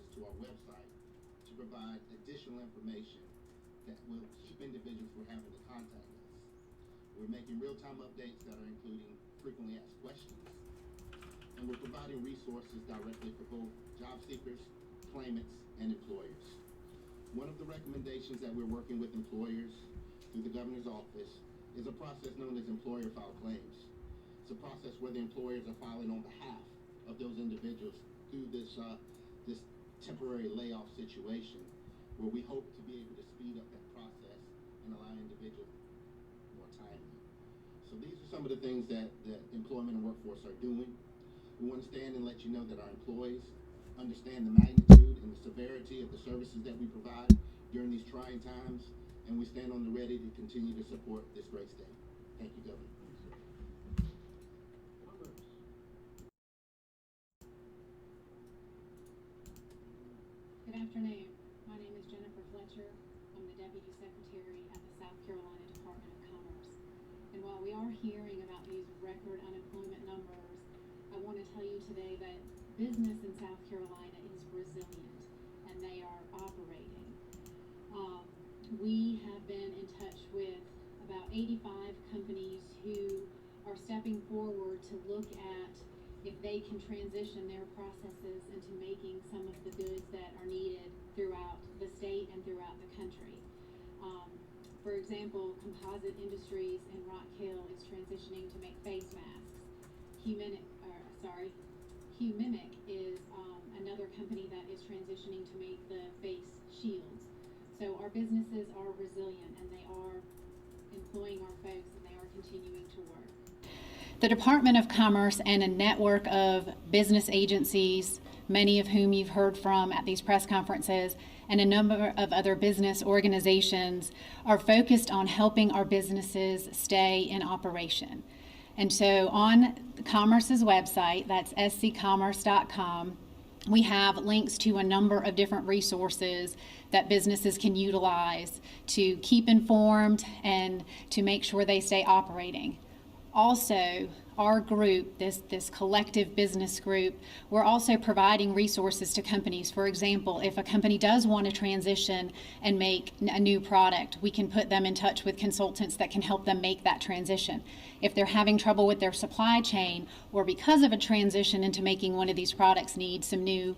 changes to our website to provide additional information that will keep individuals from having to contact us. We're making real-time updates that are including frequently asked questions, and we're providing resources directly for both job seekers, claimants, and employers. One of the recommendations that we're working with employers through the governor's office is a process known as employer file claims. It's a process where the employers are filing on behalf of those individuals through this temporary layoff situation, where we hope to be able to speed up that process and allow individuals more timely. So these are some of the things that employment and workforce are doing. We want to stand and let you know that our employees understand the magnitude and the severity of the services that we provide during these trying times, and we stand on the ready to continue to support this great state. Thank you, Governor. Good afternoon. My name is Jennifer Fletcher. I'm the Deputy Secretary at the South Carolina Department of Commerce. And while we are hearing about these record unemployment numbers, I want to tell you today that business in South Carolina is resilient and they are operating. We have been in touch with about 85 companies who are stepping forward to look at if they can transition their processes into making some of the goods that are needed throughout the state and throughout the country. For example, Composite Industries in Rock Hill is transitioning to make face masks. Humimic is another company that is transitioning to make the face shields. So our businesses are resilient and they are employing our folks and they are continuing to work. The Department of Commerce and a network of business agencies, many of whom you've heard from at these press conferences, and a number of other business organizations are focused on helping our businesses stay in operation. And so on Commerce's website, that's sccommerce.com, we have links to a number of different resources that businesses can utilize to keep informed and to make sure they stay operating. Also, our group, this collective business group, we're also providing resources to companies. For example, if a company does want to transition and make a new product, we can put them in touch with consultants that can help them make that transition. If they're having trouble with their supply chain, or because of a transition into making one of these products need some new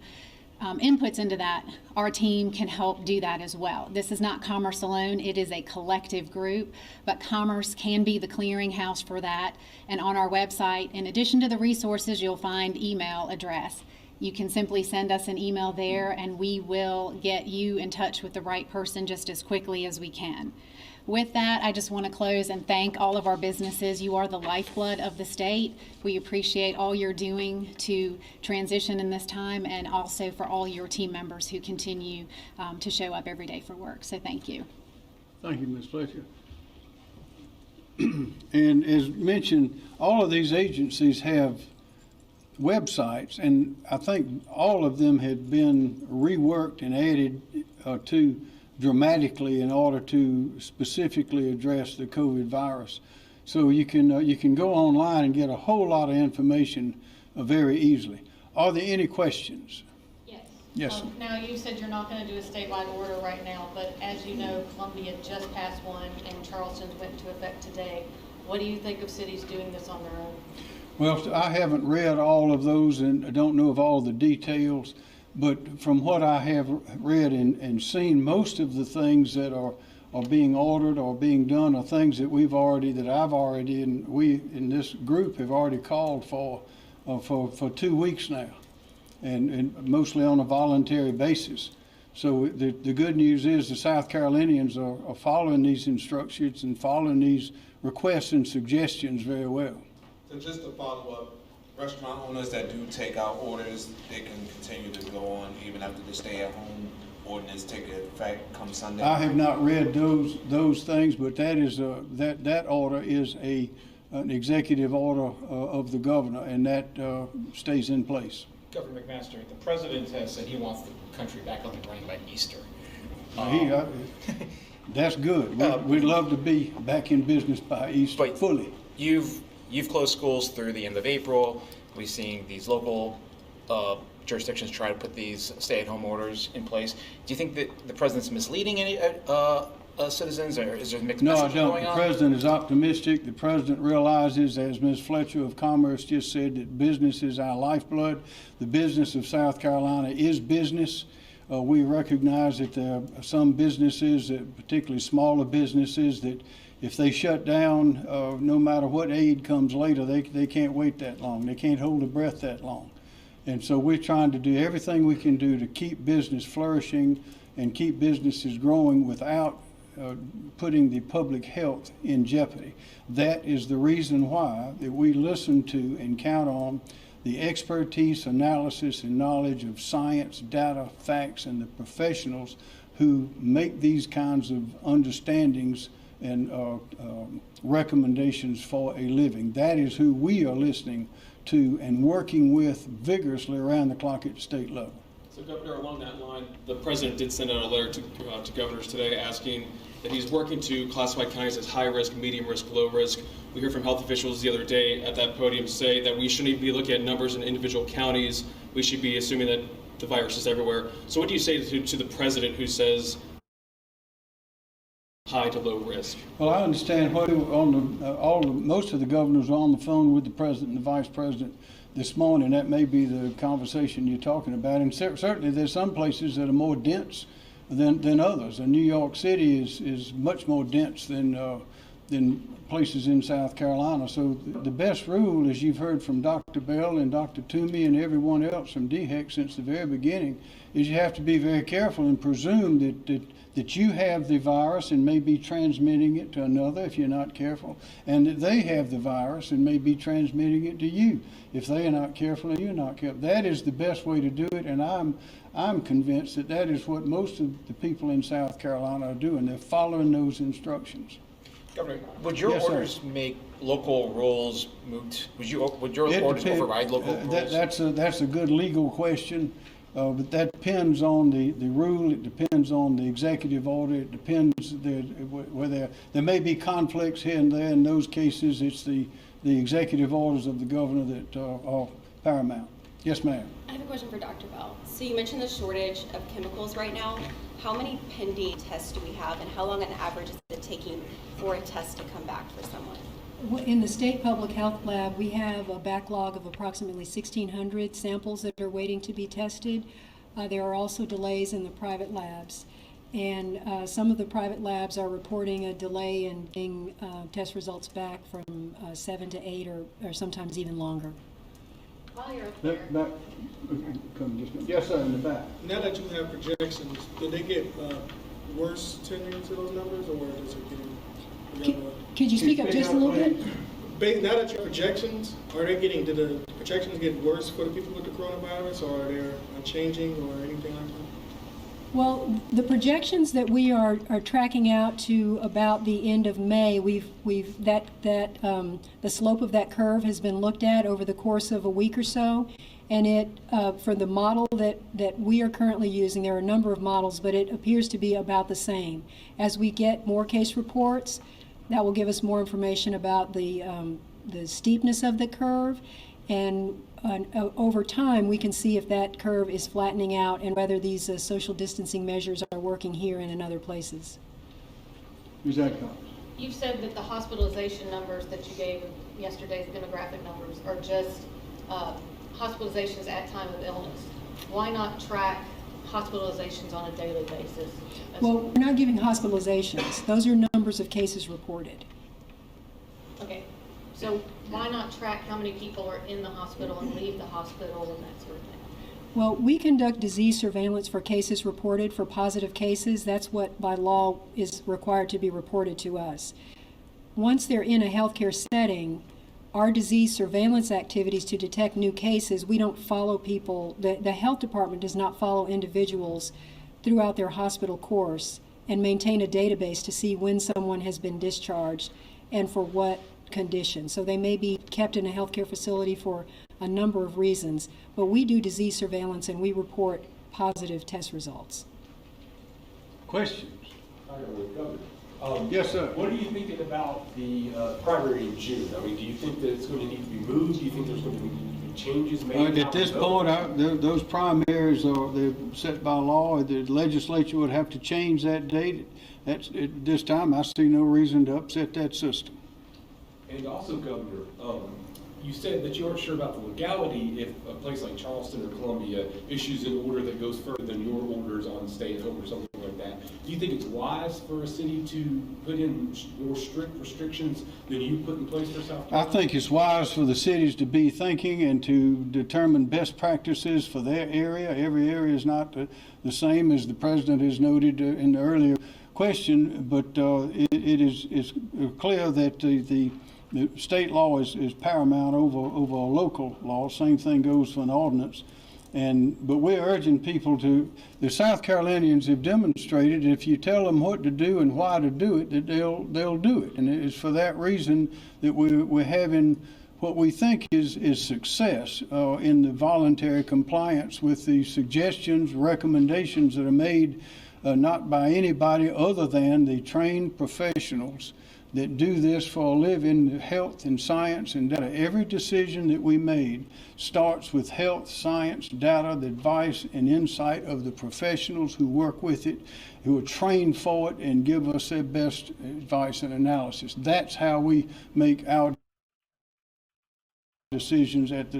inputs into that, our team can help do that as well. This is not Commerce alone, it is a collective group, but Commerce can be the clearinghouse for that. And on our website, in addition to the resources, you'll find email address. You can simply send us an email there and we will get you in touch with the right person just as quickly as we can. With that, I just want to close and thank all of our businesses. You are the lifeblood of the state. We appreciate all you're doing to transition in this time, and also for all your team members who continue to show up every day for work. So thank you. Thank you, Ms. Fletcher. And as mentioned, all of these agencies have websites, and I think all of them had been reworked and added to dramatically in order to specifically address the COVID virus. So you can go online and get a whole lot of information very easily. Are there any questions? Yes. Yes. Now, you said you're not going to do a statewide order right now, but as you know, Columbia just passed one and Charleston's went into effect today. What do you think of cities doing this on their own? Well, I haven't read all of those and I don't know of all the details. But from what I have read and seen, most of the things that are being ordered or being done are things that I've already, and we in this group have already called for 2 weeks now, and mostly on a voluntary basis. So the good news is the South Carolinians are following these instructions and following these requests and suggestions very well. So just to follow up, restaurant owners that do take out orders, they can continue to go on even after the stay-at-home ordinance take effect come Sunday? I have not read those things, but that is that order is an executive order of the governor, and that stays in place. Governor McMaster, the president has said he wants the country back up and running by Easter. That's good. We'd love to be back in business by Easter fully. You've closed schools through the end of April. We've seen these local jurisdictions try to put these stay-at-home orders in place. Do you think that the president's misleading any citizens, or is there mixed No, I messaging don't. going The on? president is optimistic. The president realizes, as Ms. Fletcher of Commerce just said, that business is our lifeblood. The business of South Carolina is business. We recognize that there are some businesses, particularly smaller businesses, that if they shut down, no matter what aid comes later, they can't wait that long. They can't hold their breath that long. And so we're trying to do everything we can do to keep business flourishing and keep businesses growing without putting the public health in jeopardy. That is the reason why that we listen to and count on the expertise, analysis, and knowledge of science, data, facts, and the professionals who make these kinds of understandings and recommendations for a living. That is who we are listening to and working with vigorously around the clock at the state level. So, Governor, along that line, the president did send out a letter to governors today asking that he's working to classify counties as high risk, medium risk, low risk. We heard from health officials the other day at that podium say that we shouldn't be looking at numbers in individual counties. We should be assuming that the virus is everywhere. So what do you say to the president who says high to low risk? Well, I understand what most of the governors are on the phone with the president and the vice president this morning. That may be the conversation you're talking about. And certainly there's some places that are more dense than others. And New York City is much more dense than places in South Carolina. So the best rule, as you've heard from Dr. Bell and Dr. Toomey and everyone else from DHEC since the very beginning, is you have to be very careful and presume that you have the virus and may be transmitting it to another if you're not careful, and that they have the virus and may be transmitting it to you if they are not careful and you're not careful. That is the best way to do it, and I'm convinced that is what most of the people in South Carolina are doing. They're following those instructions. Governor, would your Yes, sir. orders make local rules moot? Would your It orders depend- override local rules? That's a good legal question, but that depends on the rule. It depends on the executive order. It depends whether there may be conflicts here and there. In those cases, it's the executive orders of the governor that are paramount. Yes, ma'am. I have a question for Dr. Bell. So you mentioned the shortage of chemicals right now. How many pending tests do we have, and how long on average is it taking for a test to come back for someone? In the state public health lab, we have a backlog of approximately 1,600 samples that are waiting to be tested. There are also delays in the private labs. And some of the private labs are reporting a delay in getting test results back from 7 to 8 or sometimes even longer. While you're up there, Yes, sir, in the back. Now that you have projections, do they get worse tending to those numbers, or does it get? Could you speak up just a little bit? Now that you have projections, do the projections get worse for the people with the coronavirus, or are they changing, or anything like that? Well, the projections that we are tracking out to about the end of May, the slope of that curve has been looked at over the course of a week or so, and it for the model that we are currently using, there are a number of models, but it appears to be about the same. As we get more case reports, that will give us more information about the steepness of the curve, and over time we can see if that curve is flattening out and whether these social distancing measures are working here and in other places. Who's that coming? you said that the hospitalization numbers that you gave yesterday's demographic numbers are just hospitalizations at time of illness. Why not track hospitalizations on a daily basis? Well, we're not giving hospitalizations. Those are numbers of cases reported. Okay, so why not track how many people are in the hospital and leave the hospital and that sort of thing? Well, we conduct disease surveillance for cases reported, for positive cases. That's what by law is required to be reported to us. Once they're in a healthcare setting, our disease surveillance activities to detect new cases, we don't follow people. The health department does not follow individuals throughout their hospital course and maintain a database to see when someone has been discharged and for what condition. So they may be kept in a healthcare facility for a number of reasons, but we do disease surveillance and we report positive test results. Questions? Governor. Yes, sir. What are you thinking about the primary in June? I mean, do you think that it's going to need to be moved? Do you think there's going to need to be changes made? At this point, those primaries they're set by law. The legislature would have to change that date. At this time, I see no reason to upset that system. And also, Governor, you said that you aren't sure about the legality if a place like Charleston or Columbia issues an order that goes further than your orders on stay-at-home or something like that. Do you think it's wise for a city to put in more strict restrictions than you put in place for South Carolina? I think it's wise for the cities to be thinking and to determine best practices for their area. Every area is not the same, as the president has noted in the earlier question, but it is clear that the state law is paramount over a local law. Same thing goes for an ordinance. But we're urging people the South Carolinians have demonstrated if you tell them what to do and why to do it, that they'll do it. And it's for that reason that we're having what we think is success in the voluntary compliance with the suggestions, recommendations that are made not by anybody other than the trained professionals that do this for a living, health and science and data. Every decision that we made starts with health, science, data, the advice and insight of the professionals who work with it, who are trained for it and give us their best advice and analysis. That's how we make our decisions at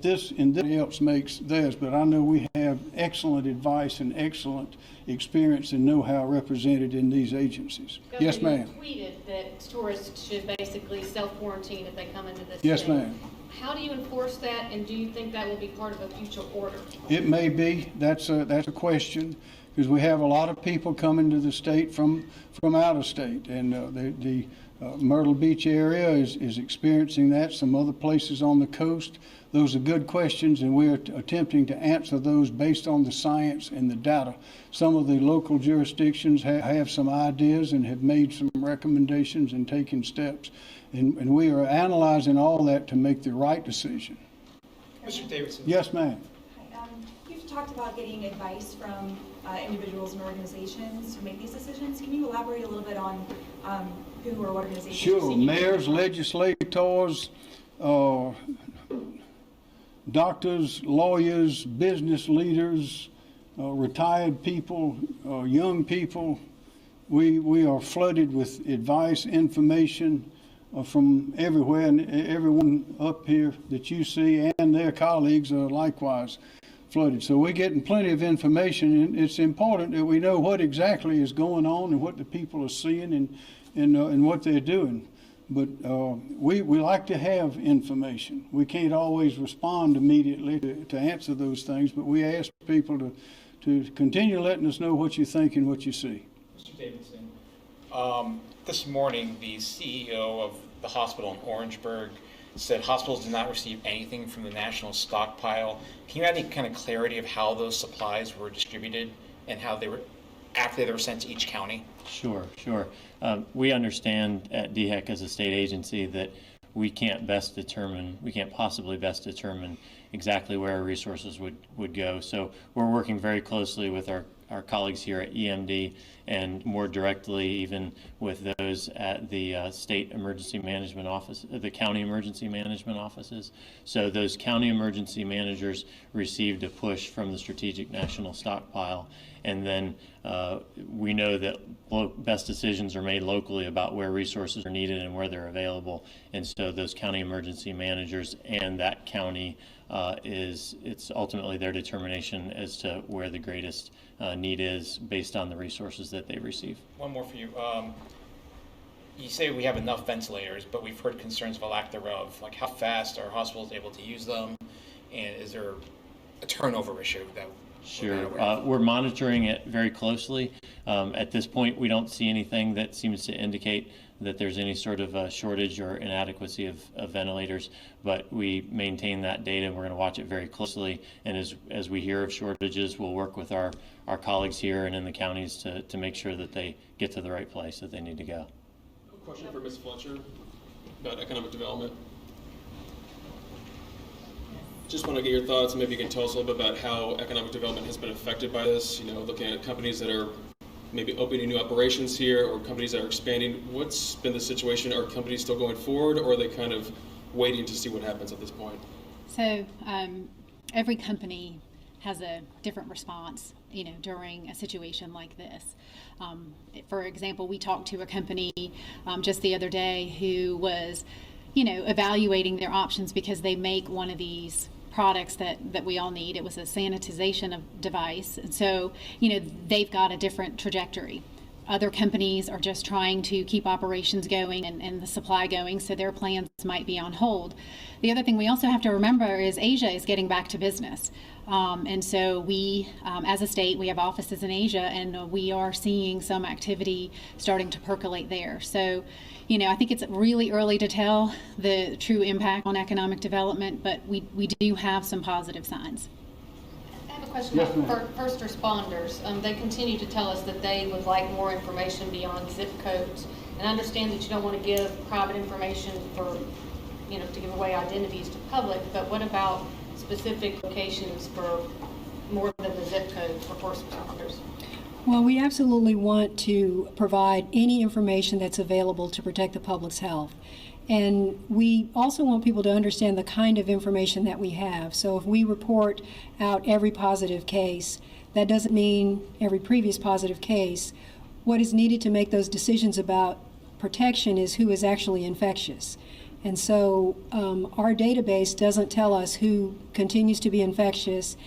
this, and nobody else makes theirs. But I know we have excellent advice and excellent experience and know-how represented in these agencies. Governor, Yes, ma'am. You tweeted that tourists should basically self-quarantine if they come into this Yes, state. ma'am. How do you enforce that, and do you think that will be part of a future order? It may be. That's a question, because we have a lot of people coming to the state from out of state, and the Myrtle Beach area is experiencing that. Some other places on the coast. Those are good questions, and we're attempting to answer those based on the science and the data. Some of the local jurisdictions have some ideas and have made some recommendations and taken steps, and we are analyzing all that to make the right decision. Mr. Davidson. Yes, ma'am. You've talked about getting advice from individuals and organizations to make these decisions. Can you elaborate a little bit on who or what organizations? Sure. Mayors, legislators, doctors, lawyers, business leaders, retired people, young people. We are flooded with advice, information from everywhere, and everyone up here that you see and their colleagues are likewise flooded. So we're getting plenty of information, and it's important that we know what exactly is going on and what the people are seeing and what they're doing. But we like to have information. We can't always respond immediately to answer those things, but we ask people to continue letting us know what you think and what you see. Mr. Davidson, this morning the CEO of the hospital in Orangeburg said hospitals did not receive anything from the national stockpile. Can you add any kind of clarity of how those supplies were distributed and how they were, after they were sent to each county? Sure. We understand at DHEC as a state agency that we can't possibly best determine exactly where our resources would go. So we're working very closely with our colleagues here at EMD and more directly even with those at the state emergency management office, the county emergency management offices. So those county emergency managers received a push from the Strategic National Stockpile, and then we know that best decisions are made locally about where resources are needed and where they're available, and so those county emergency managers and that county it's ultimately their determination as to where the greatest need is based on the resources that they receive. One more for you. You say we have enough ventilators, but we've heard concerns of a lack thereof. Like, how fast are hospitals able to use them, and is there a turnover issue that? Sure. We're monitoring it very closely. At this point, we don't see anything that seems to indicate that there's any sort of shortage or inadequacy of ventilators, but we maintain that data and we're going to watch it very closely. And as we hear of shortages, we'll work with our colleagues here and in the counties to make sure that they get to the right place that they need to go. A question for Ms. Fletcher about economic development. Just want to get your thoughts, and maybe you can tell us a little bit about how economic development has been affected by this, looking at companies that are maybe opening new operations here or companies that are expanding. What's been the situation? Are companies still going forward, or are they kind of waiting to see what happens at this point? So every company has a different response, during a situation like this. For example, we talked to a company just the other day who was, evaluating their options because they make one of these products that we all need. It was a sanitization device. And so, they've got a different trajectory. Other companies are just trying to keep operations going and the supply going, so their plans might be on hold. The other thing we also have to remember is Asia is getting back to business. And so we, as a state, we have offices in Asia, and we are seeing some activity starting to percolate there. So, I think it's really early to tell the true impact on economic development, but we do have some positive signs. I have a question about first responders. They continue to tell us that they would like more information beyond zip codes. And I understand that you don't want to give private information for, to give away identities to public, but what about specific locations for more than the zip code for first responders? Well, we absolutely want to provide any information that's available to protect the public's health. And we also want people to understand the kind of information that we have. So if we report out every positive case, that doesn't mean every previous positive case. What is needed to make those decisions about protection is who is actually infectious. And so our database doesn't tell us who continues to be infectious.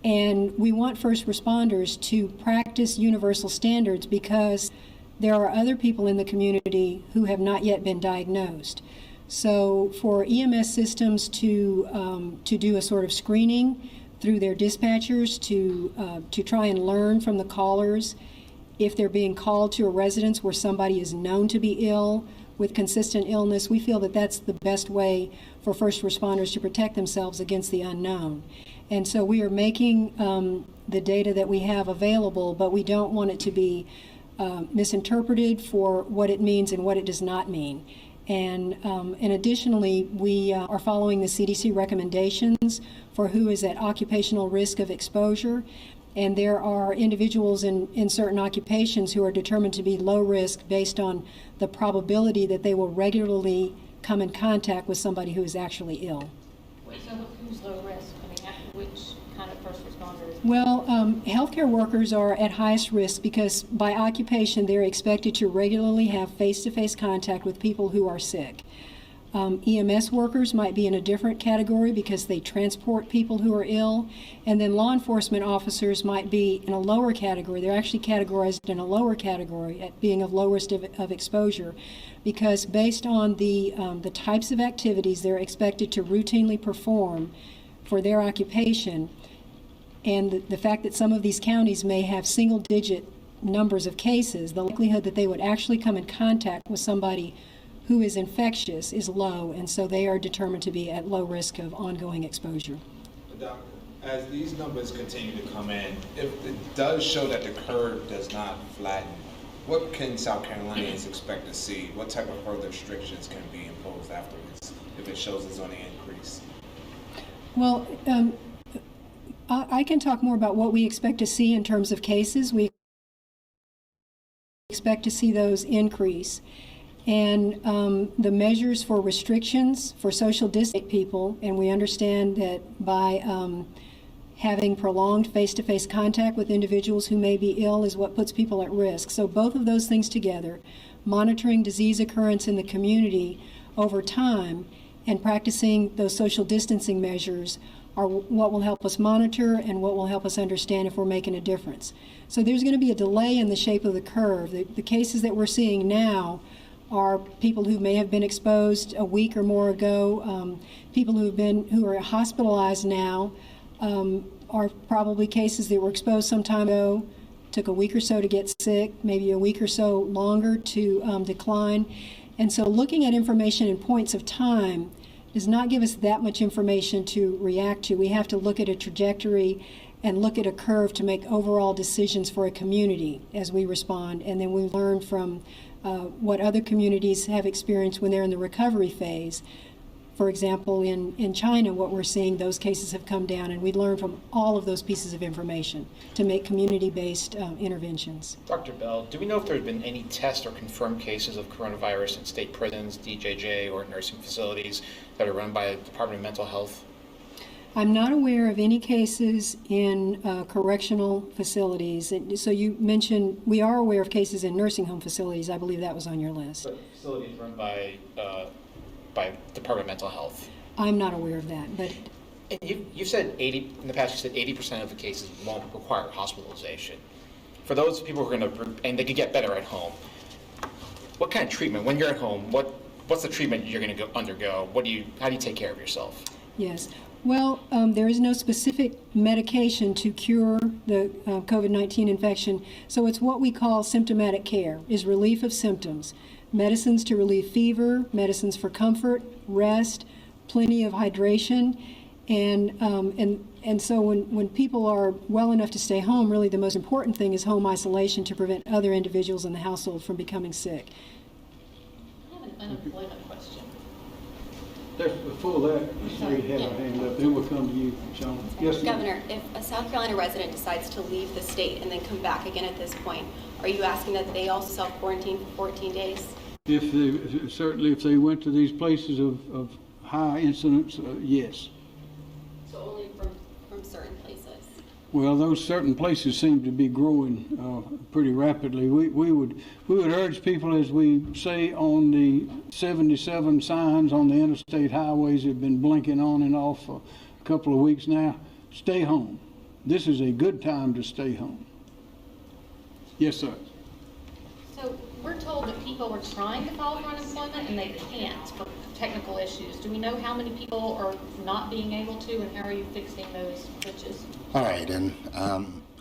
And we want first responders to practice universal standards because there are other people in the community who have not yet been diagnosed. So for EMS systems to do a sort of screening through their dispatchers to try and learn from the callers if they're being called to a residence where somebody is known to be ill with consistent illness, we feel that that's the best way for first responders to protect themselves against the unknown. And so we are making the data that we have available, but we don't want it to be misinterpreted for what it means and what it does not mean. And additionally, we are following the CDC recommendations for who is at occupational risk of exposure. And there are individuals in certain occupations who are determined to be low risk based on the probability that they will regularly come in contact with somebody who is actually ill. So who's low risk? I mean, which kind of first responders? Well, healthcare workers are at highest risk because by occupation they're expected to regularly have face-to-face contact with people who are sick. EMS workers might be in a different category because they transport people who are ill, and then law enforcement officers might be in a lower category. They're actually categorized in a lower category at being of low risk of exposure because based on the types of activities they're expected to routinely perform for their occupation, and the fact that some of these counties may have single-digit numbers of cases, the likelihood that they would actually come in contact with somebody who is infectious is low, and so they are determined to be at low risk of ongoing exposure. Doctor, as these numbers continue to come in, if it does show that the curve does not flatten, what can South Carolinians expect to see? What type of further restrictions can be imposed afterwards if it shows it's on the increase? Well, I can talk more about what we expect to see in terms of cases. We expect to see those increase. And the measures for restrictions for social distancing people, and we understand that by having prolonged face-to-face contact with individuals who may be ill is what puts people at risk. So both of those things together, monitoring disease occurrence in the community over time and practicing those social distancing measures are what will help us monitor and what will help us understand if we're making a difference. So there's going to be a delay in the shape of the curve. The cases that we're seeing now are people who may have been exposed a week or more ago. People who are hospitalized now are probably cases that were exposed some time ago, took a week or so to get sick, maybe a week or so longer to decline. And so looking at information in points of time does not give us that much information to react to. We have to look at a trajectory and look at a curve to make overall decisions for a community as we respond. And then we learn from what other communities have experienced when they're in the recovery phase. For example, in China, what we're seeing, those cases have come down, and we learn from all of those pieces of information to make community-based interventions. Dr. Bell, do we know if there have been any test or confirmed cases of coronavirus in state prisons, DJJ, or nursing facilities that are run by the Department of Mental Health? I'm not aware of any cases in correctional facilities. So you mentioned, we are aware of cases in nursing home facilities. I believe that was on your list. Facilities run by Department of Mental Health. I'm not aware of that, but And you've said in the past, you said 80% of the cases won't require hospitalization. For those people who are going to, and they could get better at home, what kind of treatment, when you're at home, what's the treatment you're going to undergo? How do you take care of yourself? yes. Well, there is no specific medication to cure the COVID-19 infection, so it's what we call symptomatic care, is relief of symptoms. Medicines to relieve fever, medicines for comfort, rest, plenty of hydration, and so when people are well enough to stay home, really the most important thing is home isolation to prevent other individuals in the household from becoming sick. I have an unemployment question. Before that, the lady had her hand up, then we'll come to you, Sean. Yes, ma'am. Governor, if a South Carolina resident decides to leave the state and then come back again at this point, are you asking that they also self-quarantine for 14 days? Certainly if they went to these places of high incidence, yes. So only from certain places? Well, those certain places seem to be growing pretty rapidly. We would urge people, as we say on the 77 signs on the interstate highways that have been blinking on and off for a couple of weeks now, stay home. This is a good time to stay home. Yes, sir. So we're told that people are trying to file for unemployment and they can't for technical issues. Do we know how many people are not being able to, and how are you fixing those glitches? All right, and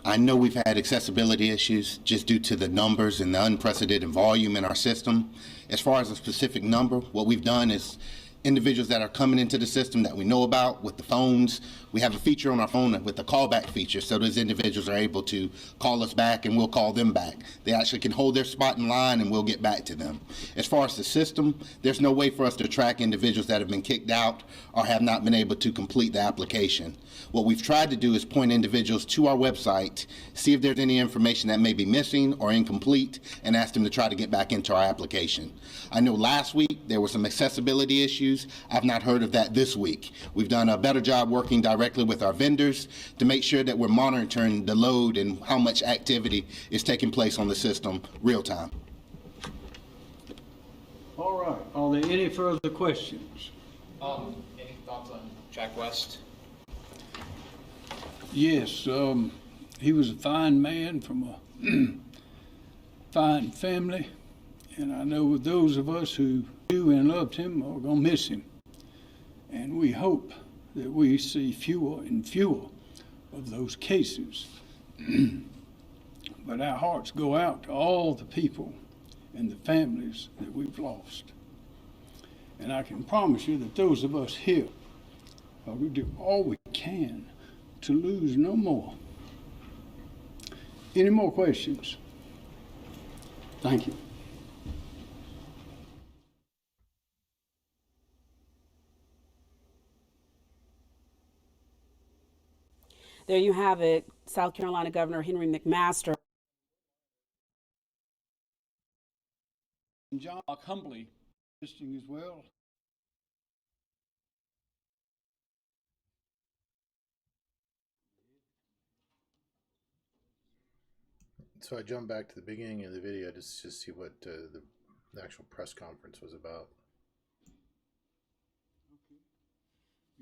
I know we've had accessibility issues just due to the numbers and the unprecedented volume in our system. As far as a specific number, what we've done is individuals that are coming into the system that we know about with the phones, we have a feature on our phone with the callback feature, so those individuals are able to call us back and we'll call them back. They actually can hold their spot in line and we'll get back to them. As far as the system, there's no way for us to track individuals that have been kicked out or have not been able to complete the application. What we've tried to do is point individuals to our website, see if there's any information that may be missing or incomplete, and ask them to try to get back into our application. I know last week there were some accessibility issues. I've not heard of that this week. We've done a better job working directly with our vendors to make sure that we're monitoring the load and how much activity is taking place on the system real time. All right. Are there any further questions? Any thoughts on Jack West? Yes, he was a fine man from a fine family, and I know those of us who knew and loved him are going to miss him. And we hope that we see fewer and fewer of those cases. But our hearts go out to all the people and the families that we've lost. And I can promise you that those of us here are going to do all we can to lose no more. Any more questions? Thank you. There you have it, South Carolina Governor Henry McMaster. John humbly assisting as well. So I jumped back to the beginning of the video to see what the actual press conference was about.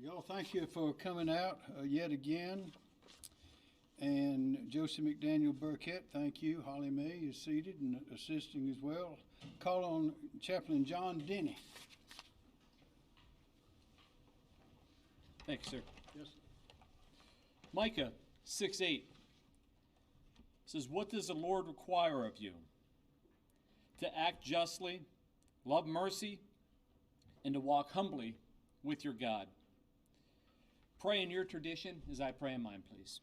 Y'all, thank you for coming out yet again. And Josie McDaniel Burkett, thank you. Holly May is seated and assisting as well. Call on Chaplain John Denny. Thank you, sir. Yes. Micah 6:8 says, "What does the Lord require of you? To act justly, love mercy, and to walk humbly with your God." Pray in your tradition as I pray in mine, please.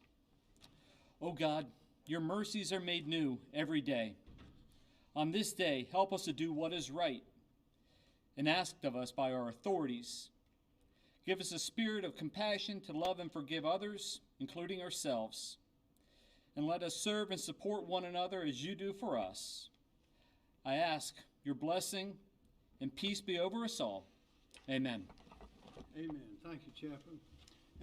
Oh God, your mercies are made new every day. On this day, help us to do what is right and asked of us by our authorities. Give us a spirit of compassion to love and forgive others, including ourselves. And let us serve and support one another as you do for us. I ask your blessing and peace be over us all. Amen. Amen. Thank you, Chaplain.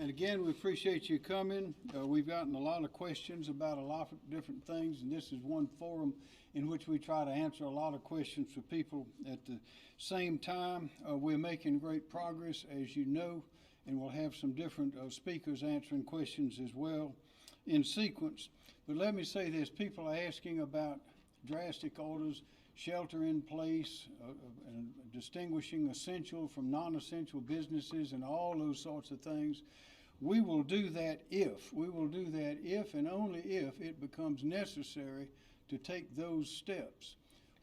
And again, we appreciate you coming. We've gotten a lot of questions about a lot of different things, and this is one forum in which we try to answer a lot of questions for people. At the same time, we're making great progress, as you know, and we'll have some different speakers answering questions as well in sequence. But let me say this, people are asking about drastic orders, shelter in place, and distinguishing essential from non-essential businesses and all those sorts of things. We will do that if and only if it becomes necessary to take those steps.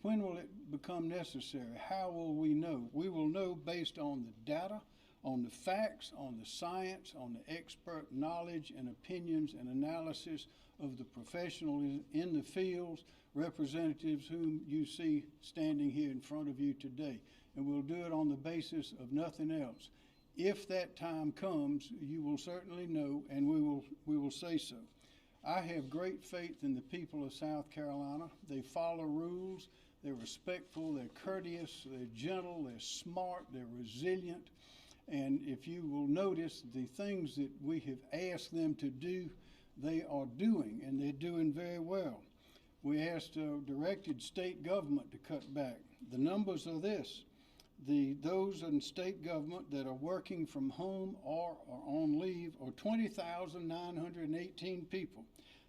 When will it become necessary? How will we know? We will know based on the data, on the facts, on the science, on the expert knowledge and opinions and analysis of the professionals in the fields, representatives whom you see standing here in front of you today. And we'll do it on the basis of nothing else. If that time comes, you will certainly know, and we will say so. I have great faith in the people of South Carolina. They follow rules, they're respectful, they're courteous, they're gentle, they're smart, they're resilient. And if you will notice, the things that we have asked them to do, they are doing, and they're doing very well. We directed state government to cut back. The numbers are this. Those in state government that are working from home or are on leave are 20,918 people.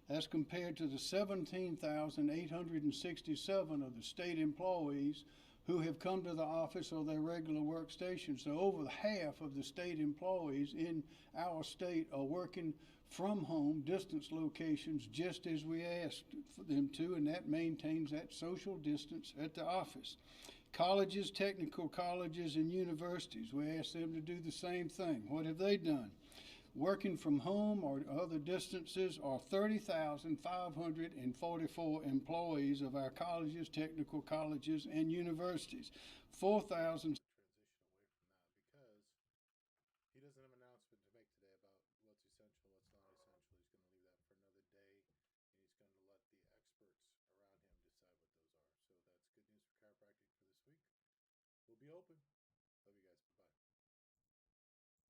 That's compared to the 17,867 of the state employees who have come to the office or their regular workstation. So over half of the state employees in our state are working from home, distance locations, just as we asked for them to, and that maintains that social distance at the office. Colleges, technical colleges, and universities, we asked them to do the same thing. What have they done? Working from home or other distances are 30,544 employees of our colleges, technical colleges, and universities. 4,000. Because he doesn't have an announcement to make today about what's essential, what's not essential. He's going to leave that for another day, and he's going to let the experts around him decide what those are. So that's good news for chiropractic for this week. We'll be open.